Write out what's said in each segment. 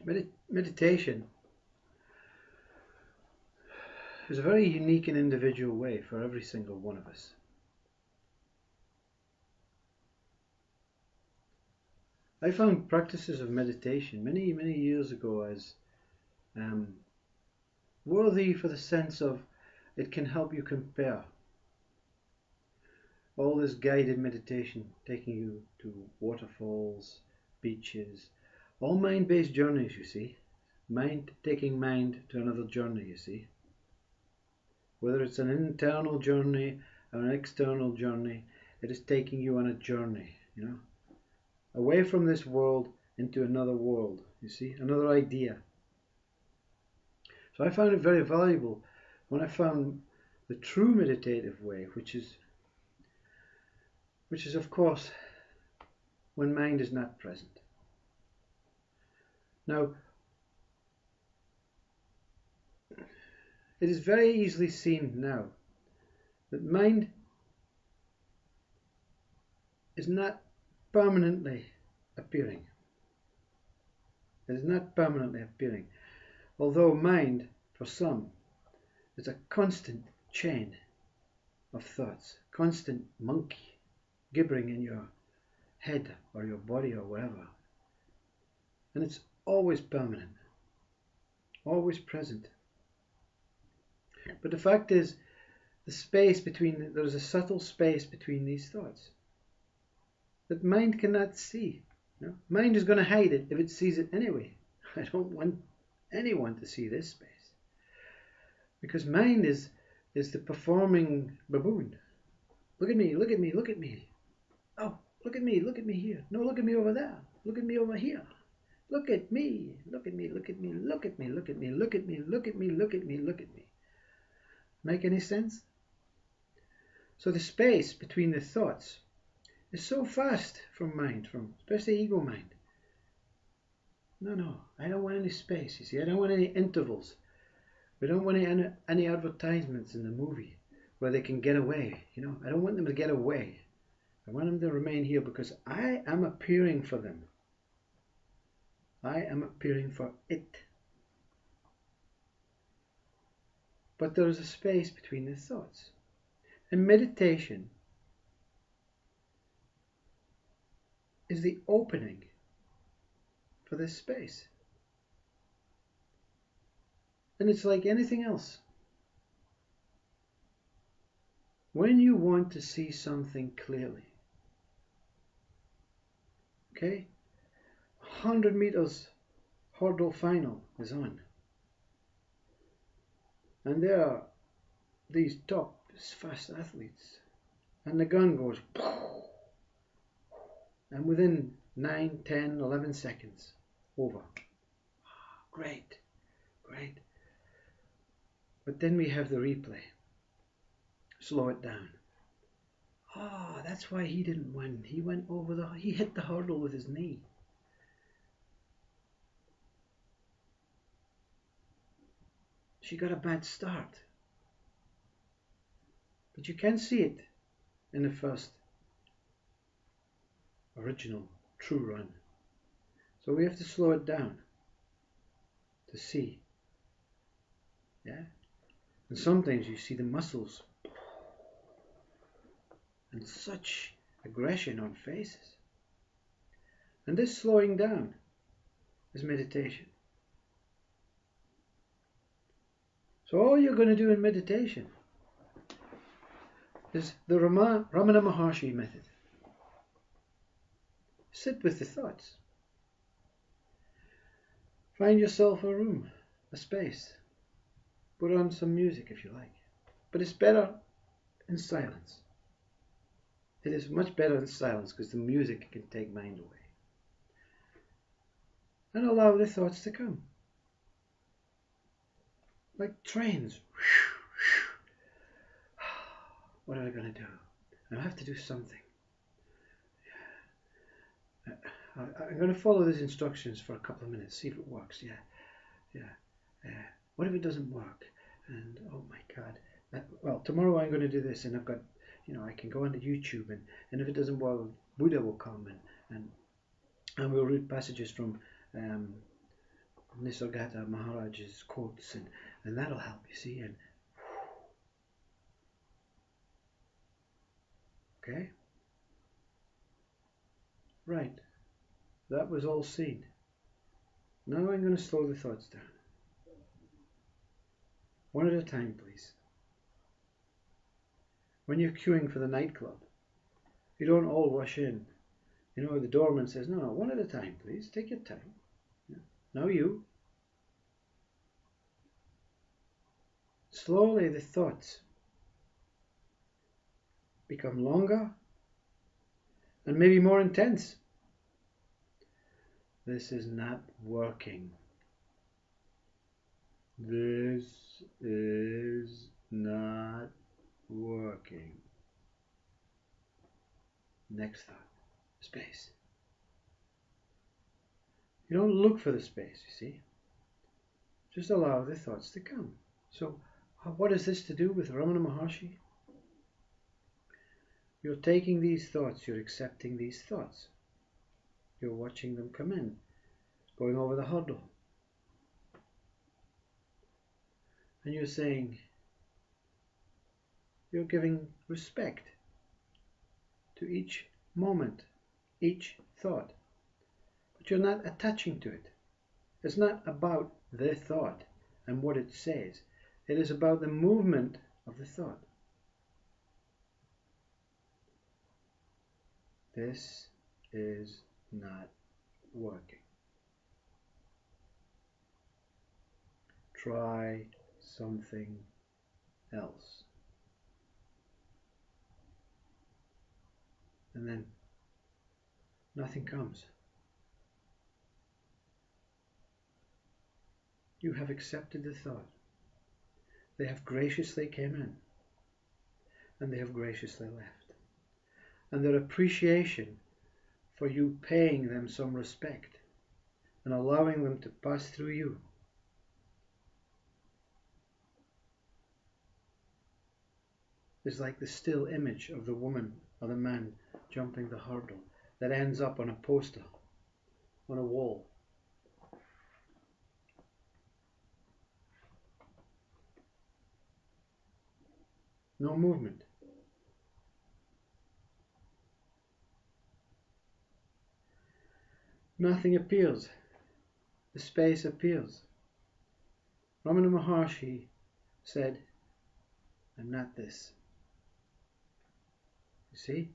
Meditation is a very unique and individual way for every single one of us. I found practices of meditation many, many years ago as worthy for the sense of it can help you compare. All this guided meditation taking you to waterfalls, beaches, all mind-based journeys, you see. Taking mind to another journey, you see. Whether it's an internal journey or an external journey, it is taking you on a journey, away from this world into another world, you see, another idea. So I found it very valuable when I found the true meditative way, which is of course when mind is not present. Now, it is very easily seen now that mind is not permanently appearing. It is not permanently appearing. Although mind, for some, is a constant chain of thoughts, constant monkey gibbering in your head or your body or wherever. And it's always permanent, always present. But the fact is, there is a subtle space between these thoughts that mind cannot see. Mind is going to hide it if it sees it anyway. I don't want anyone to see this space. Because mind is the performing baboon. Look at me, look at me, look at me. Oh, look at me here. No, look at me over there. Look at me over here. Look at me, look at me, look at me, look at me, look at me, look at me, look at me, look at me, look at me. Make any sense? So the space between the thoughts is so fast from mind, especially ego mind. No, I don't want any space, you see. I don't want any intervals. We don't want any advertisements in the movie where they can get away. I don't want them to get away. I want them to remain here because I am appearing for them. I am appearing for it. But there is a space between the thoughts. And meditation is the opening for this space. And it's like anything else. When you want to see something clearly, okay, 100 meters hurdle final is on. And there are these top fast athletes. And the gun goes, and within 9, 10, 11 seconds, over. Great, great. But then we have the replay. Slow it down. That's why he didn't win. He hit the hurdle with his knee. She got a bad start. But you can't see it in the first original true run. So we have to slow it down to see. Yeah? And sometimes you see the muscles and such aggression on faces. And this slowing down is meditation. So all you're going to do in meditation is the Ramana Maharshi method. Sit with the thoughts. Find yourself a room, a space. Put on some music if you like. But it's better in silence. It is much better in silence because the music can take mind away. And allow the thoughts to come. Like trains. What are I going to do? I have to do something. I'm going to follow these instructions for a couple of minutes, see if it works. What if it doesn't work? And oh my God. Well, tomorrow I'm going to do this, and I've got, I can go onto YouTube, and if it doesn't work, Buddha will come and we'll read passages from Nisargadatta Maharaj's quotes, and that'll help, you see. And okay, right, that was all seen. Now I'm going to slow the thoughts down. One at a time, please. When you're queuing for the nightclub, you don't all rush in. You know, the doorman says, no, one at a time, please. Take your time. Yeah. Now you. Slowly the thoughts become longer and maybe more intense. This is not working. This is not working. Next thought, space. You don't look for the space, you see. Just allow the thoughts to come. So, what is this to do with Ramana Maharshi? You're taking these thoughts, you're accepting these thoughts. You're watching them come in, going over the hurdle. And you're saying, you're giving respect to each moment, each thought. But you're not attaching to it. It's not about the thought and what it says. It is about the movement of the thought. This is not working. Try something else. And then nothing comes. You have accepted the thought. They have graciously came in, and they have graciously left. And their appreciation for you paying them some respect and allowing them to pass through you is like the still image of the woman or the man jumping the hurdle that ends up on a poster, on a wall. No movement. Nothing appears. The space appears. Ramana Maharshi said, I'm not this. You see?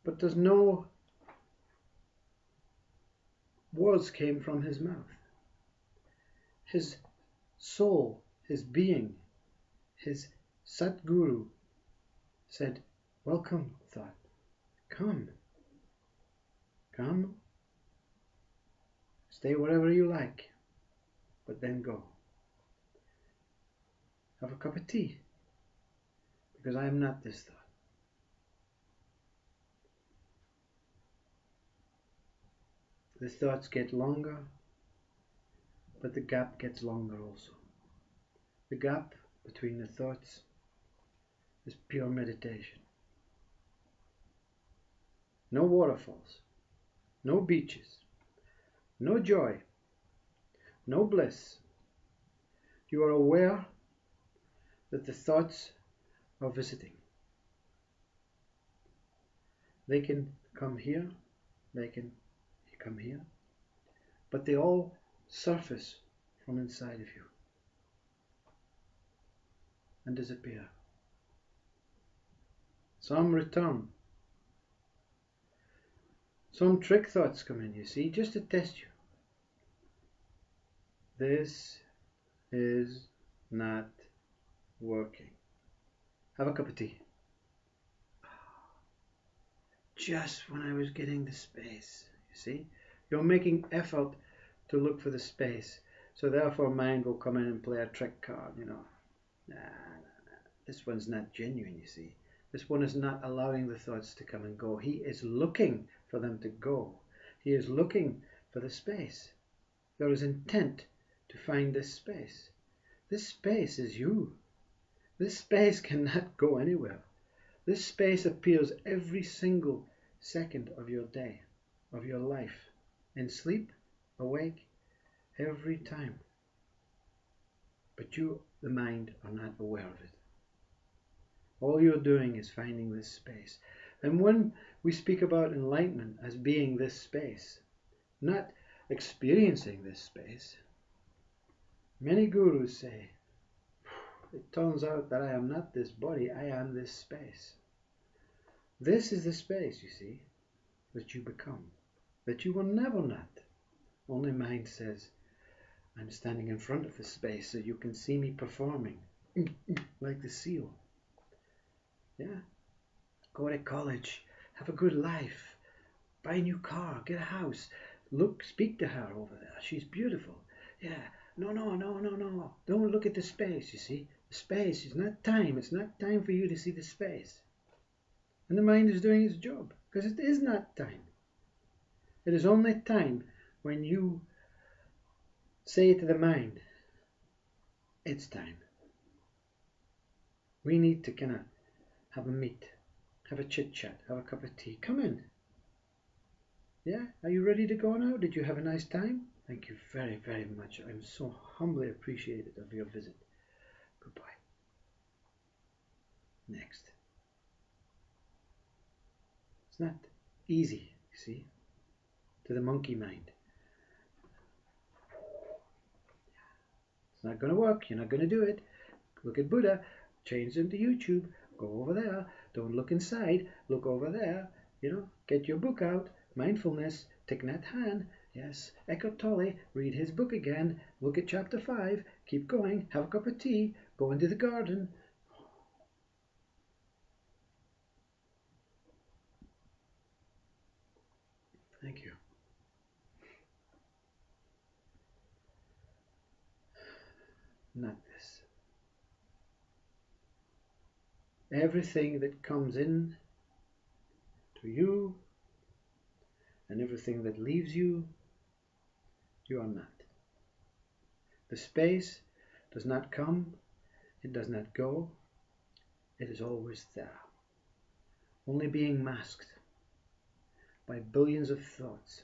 But there's no words came from his mouth. His soul, his being, his Satguru said, welcome, thought. Come. Come. Stay wherever you like, but then go. Have a cup of tea, because I am not this thought. The thoughts get longer, but the gap gets longer also. The gap between the thoughts is pure meditation. No waterfalls, no beaches, no joy, no bliss. You are aware that the thoughts are visiting. They can come here, they can come here, but they all surface from inside of you and disappear. Some return. Some trick thoughts come in, you see, just to test you. This is not working. Have a cup of tea. Just when I was getting the space, you see. You're making effort to look for the space. So therefore mind will come in and play a trick card, you know. Nah. This one's not genuine, you see. This one is not allowing the thoughts to come and go. He is looking for them to go. He is looking for the space. There is intent to find this space. This space is you. This space cannot go anywhere. This space appears every single second of your day, of your life, in sleep, awake, Every time. But you, the mind, are not aware of it. All you're doing is finding this space. And when we speak about enlightenment as being this space, not experiencing this space, many gurus say, it turns out that I am not this body, I am this space. This is the space, you see, that you become, that you were never not. Only mind says, I'm standing in front of the space so you can see me performing, like the seal. Yeah, go to college, have a good life, buy a new car, get a house, speak to her over there, she's beautiful. Yeah, no, don't look at the space, you see. The space is not time, it's not time for you to see the space. And the mind is doing its job, because it is not time. It is only time when you say to the mind, it's time. We need to kind of have a meet, have a chit chat, have a cup of tea. Come in. Yeah, are you ready to go now? Did you have a nice time? Thank you very, very much. I'm so humbly appreciative of your visit. Goodbye. Next. It's not easy, you see, to the monkey mind. It's not going to work. You're not going to do it. Look at Buddha. Change into YouTube. Go over there. Don't look inside. Look over there. Get your book out. Mindfulness. Thich Nhat Hanh. Yes. Eckhart Tolle. Read his book again. Look at chapter 5. Keep going. Have a cup of tea. Go into the garden. Thank you. Not this. Everything that comes in to you and everything that leaves you, you are not. The space does not come, it does not go, it is always there, only being masked by billions of thoughts.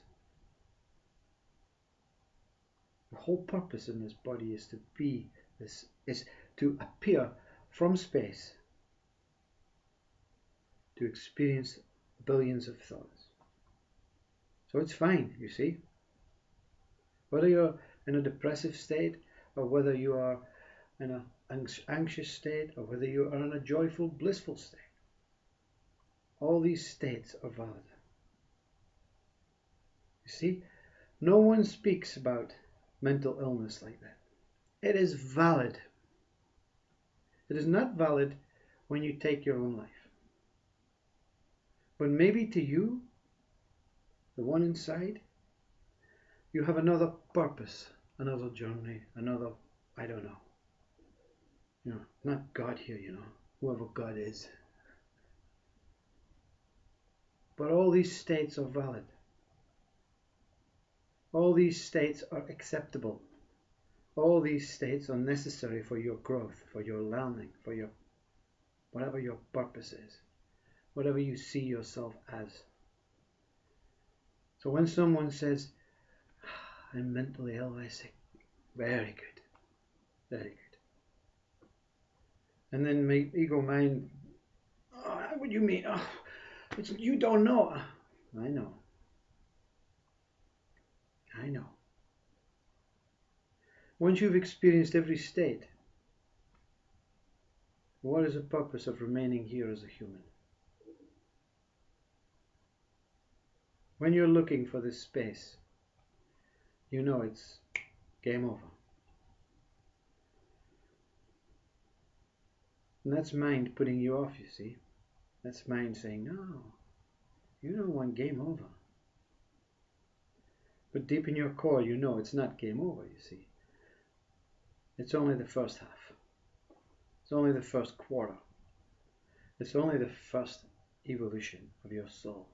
The whole purpose in this body is to be this, is to appear from space, to experience billions of thoughts. So it's fine, you see. Whether you're in a depressive state, or whether you are in an anxious state, or whether you are in a joyful, blissful state, all these states are valid. You see, no one speaks about mental illness like that. It is valid. It is not valid when you take your own life. But maybe to you, the one inside, you have another purpose, another journey, another, I don't know. Not God here, whoever God is. But all these states are valid. All these states are acceptable. All these states are necessary for your growth, for your learning, for your whatever your purpose is, whatever you see yourself as. So when someone says, I'm mentally ill, I say, very good, very good. And then my ego mind, what do you mean? You don't know. I know. I know. Once you've experienced every state, what is the purpose of remaining here as a human? When you're looking for this space, you know it's game over. And that's mind putting you off, you see. That's mind saying, no, you don't want game over. But deep in your core, you know it's not game over, you see. It's only the first half. It's only the first quarter. It's only the first evolution of your soul.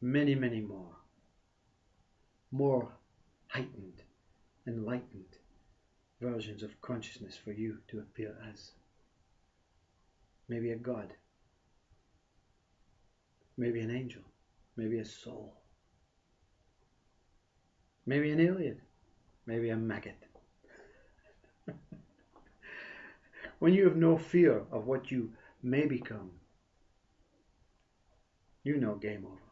Many, many more. More heightened, enlightened versions of consciousness for you to appear as. Maybe a God. Maybe an angel. Maybe a soul. maybe an alien, maybe a maggot. When you have no fear of what you may become, you know game over.